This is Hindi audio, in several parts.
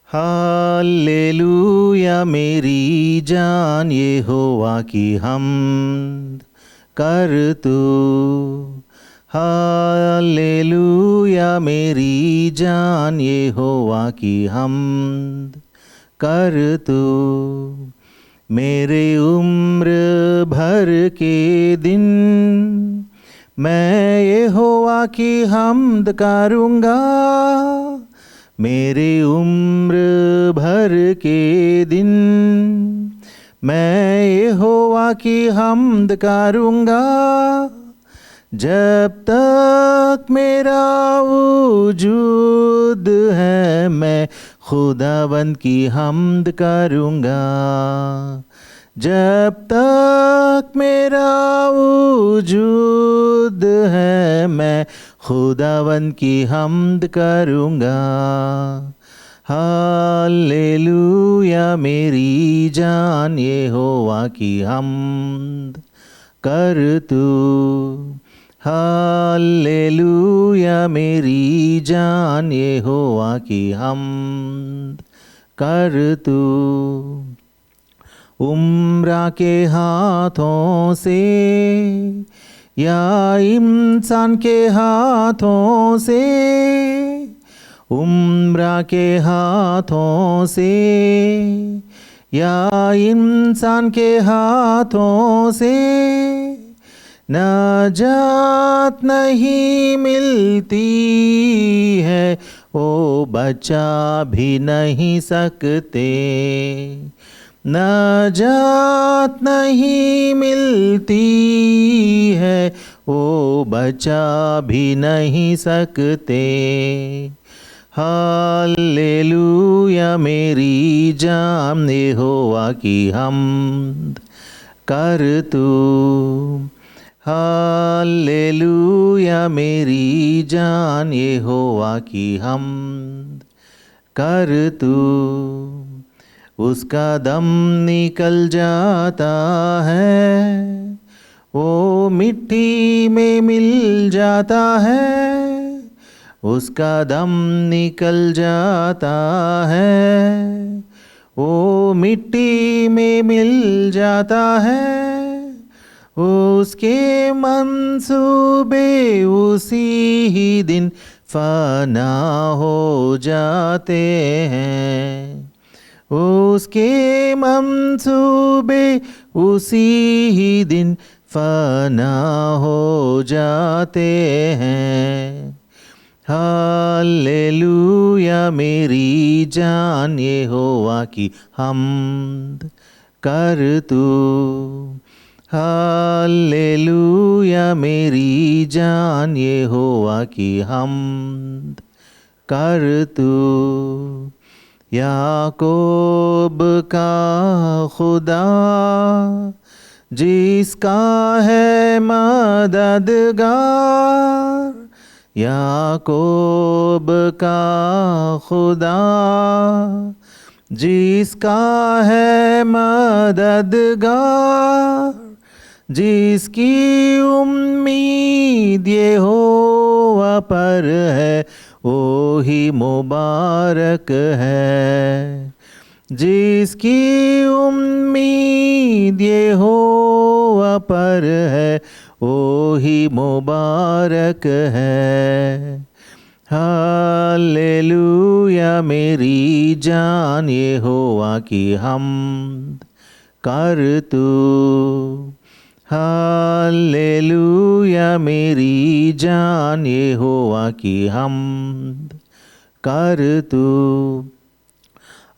हालेलुया मेरी जान यहोवा की हम्द कर तू। हालेलुया मेरी जान यहोवा की हम्द कर तू। मेरे उम्र भर के दिन मैं यहोवा की हम्द करूँगा। मेरे उम्र भर के दिन मैं यहोवा की हम्द करूँगा। जब तक मेरा वजूद है मैं खुदावंद की हम्द करूँगा। जब तक मेरा वजूद है मैं खुदावंद की हम्द करूँगा। हालेलुया मेरी जान यहोवा की हम्द कर तू। हालेलुया मेरी जान यहोवा की हम्द कर तू। उम्र के हाथों से या इंसान के हाथों से, उम्र के हाथों से या इंसान के हाथों से नाजात नहीं मिलती है, वो बचा भी नहीं सकते। नाजात नहीं मिलती है, वो बचा भी नहीं सकते। हालेलुया मेरी जान यहोवा की हम्द कर तू। हालेलुया मेरी जान यहोवा की हम्द कर तू। उसका दम निकल जाता है, वो मिट्टी में मिल जाता है। उसका दम निकल जाता है, वो मिट्टी में मिल जाता है। उसके मंसूबे उसी ही दिन फना हो जाते हैं। उसके मंसूबे उसी ही दिन फना हो जाते हैं। हालेलुया मेरी जान यहोवा की हम्द कर तू। हालेलुया मेरी जान यहोवा की हम्द कर तू। याकूब का खुदा जिसका है मददगार, याकूब का खुदा जिसका है मददगार, जिसकी उम्मीद यहोवा पर है, वो ही मुबारक है। जिसकी उम्मीद यहोवा पर है, वो ही मुबारक है। हालेलुया मेरी जान यहोवा की हम्द कर तू। हालेलुया मेरी जान यहोवा की हम्द कर तू।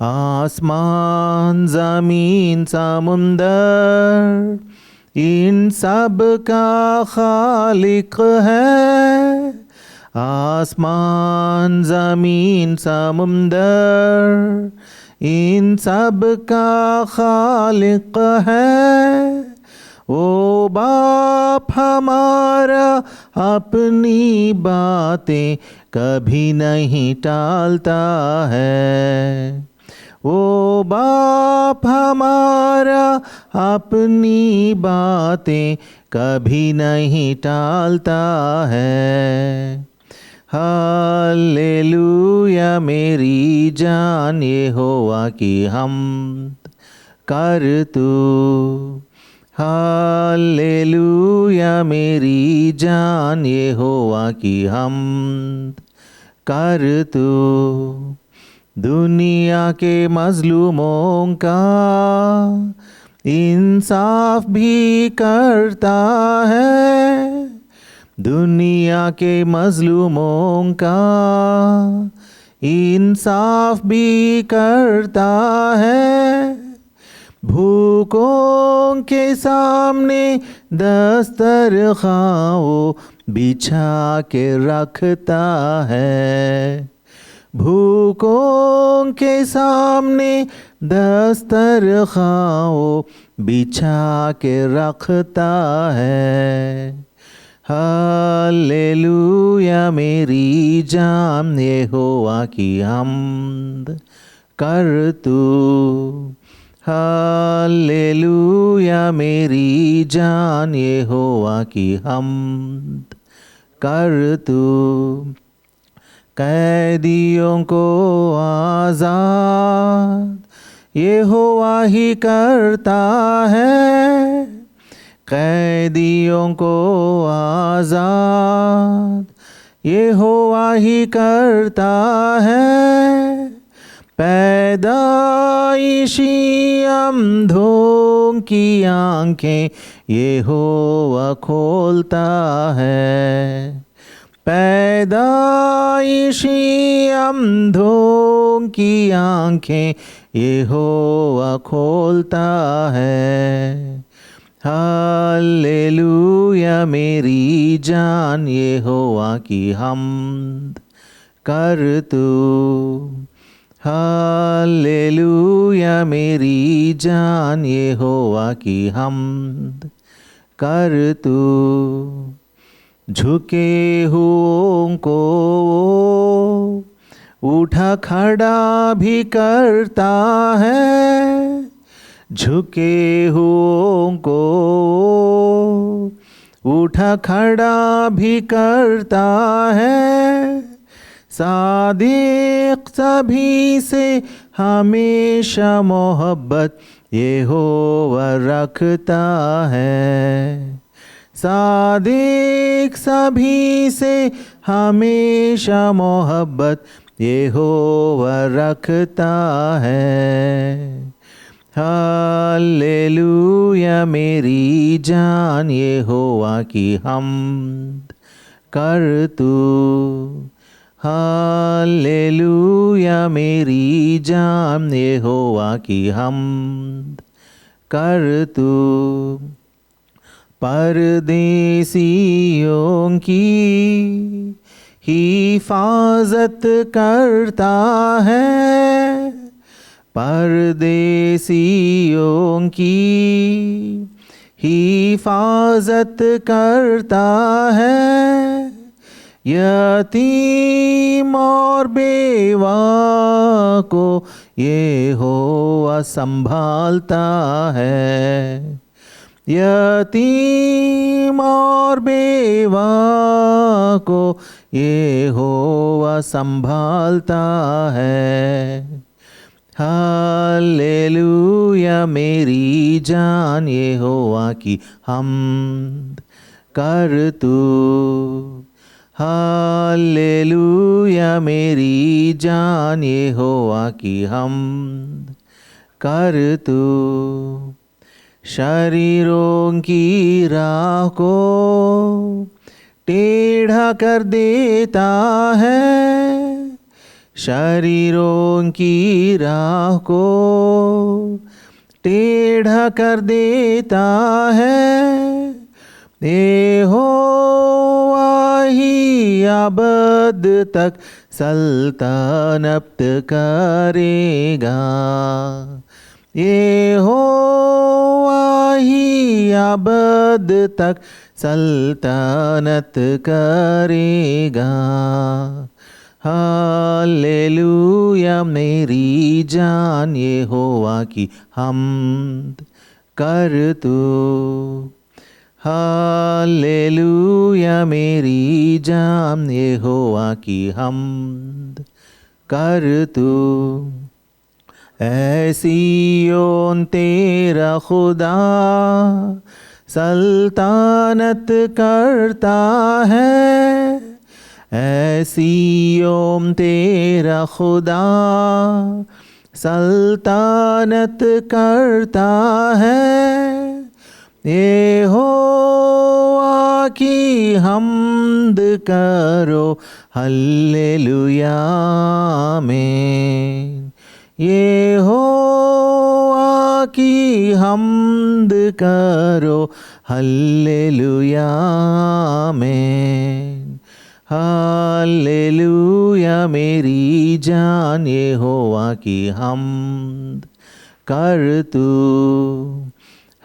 आसमान ज़मीन समुंदर इन सब का खालिक है। आसमान ज़मीन समुंदर इन सब का खालिक है। वो बाप हमारा अपनी बातें कभी नहीं टालता है। वो बाप हमारा अपनी बातें कभी नहीं टालता है। हालेलुया मेरी जान यहोवा की हम्द कर तू। हालेलुया मेरी जान यहोवा की हम्द कर तू। दुनिया के मजलूमों का इंसाफ भी करता है। दुनिया के मजलूमों का इंसाफ भी करता है। भूखों के सामने दस्तरखां वो बिछा के रखता है। भूखों के सामने दस्तरखां वो बिछा के रखता है। हालेलुया मेरी जान यहोवा की हम्द कर तू। हालेलुया मेरी जान यहोवा की हम्द कर तू। कैदियों को आज़ाद यहोवा ही करता है। कैदियों को आज़ाद यहोवा ही करता है। पैदाइशी अंधों की आंखें यहोवा खोलता है। पैदाइशी अंधों की आंखें यहोवा खोलता है। हालेलुया मेरी जान यहोवा की हम्द कर तू। हालेलुया मेरी जान यहोवा की हम्द कर तू। झुके हुओं को उठा खड़ा भी करता है। झुके हुओं को उठा खड़ा भी करता है। सादिक सभी से हमेशा मोहब्बत यहोवा रखता है। सादिक सभी से हमेशा मोहब्बत यहोवा रखता है। हालेलुया मेरी जान यहोवा की हम्द कर तू। हालेलुया मेरी जान यहोवा की हम्द कर तू। परदेसियों की हिफाजत करता है। परदेसियों की हिफाजत करता है। यतीम और बेवा को यहोवा संभालता है। यतीम और बेवा को यहोवा संभालता है। हालेलुया मेरी जान यहोवा की हम्द कर तू। हालेलुया मेरी जान यहोवा की हम्द कर तू। शरीरों की राह को टेढ़ा कर देता है। शरीरों की राह को टेढ़ा कर देता है। यहोवा ही अबद तक सल्तनत करेगा। यहोवा ही अबद तक सल्तनत करेगा। हालेलुया मेरी जान यहोवा की हम्द कर तू। हालेलुया मेरी जान यहोवा की हम्द कर तू। ऐ सिय्योन तेरा खुदा सल्तनत करता है। ऐ सिय्योन तेरा खुदा सल्तनत करता है। यहोवा की हम्द करो हल्लेलुया आमीन। यहोवा की हम्द करो हल्लेलुया आमीन। हालेलुया मेरी जान यहोवा की हम्द कर तू।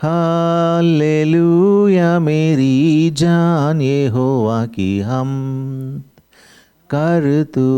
हालेलुया मेरी जान यहोवा की हम्द कर तू।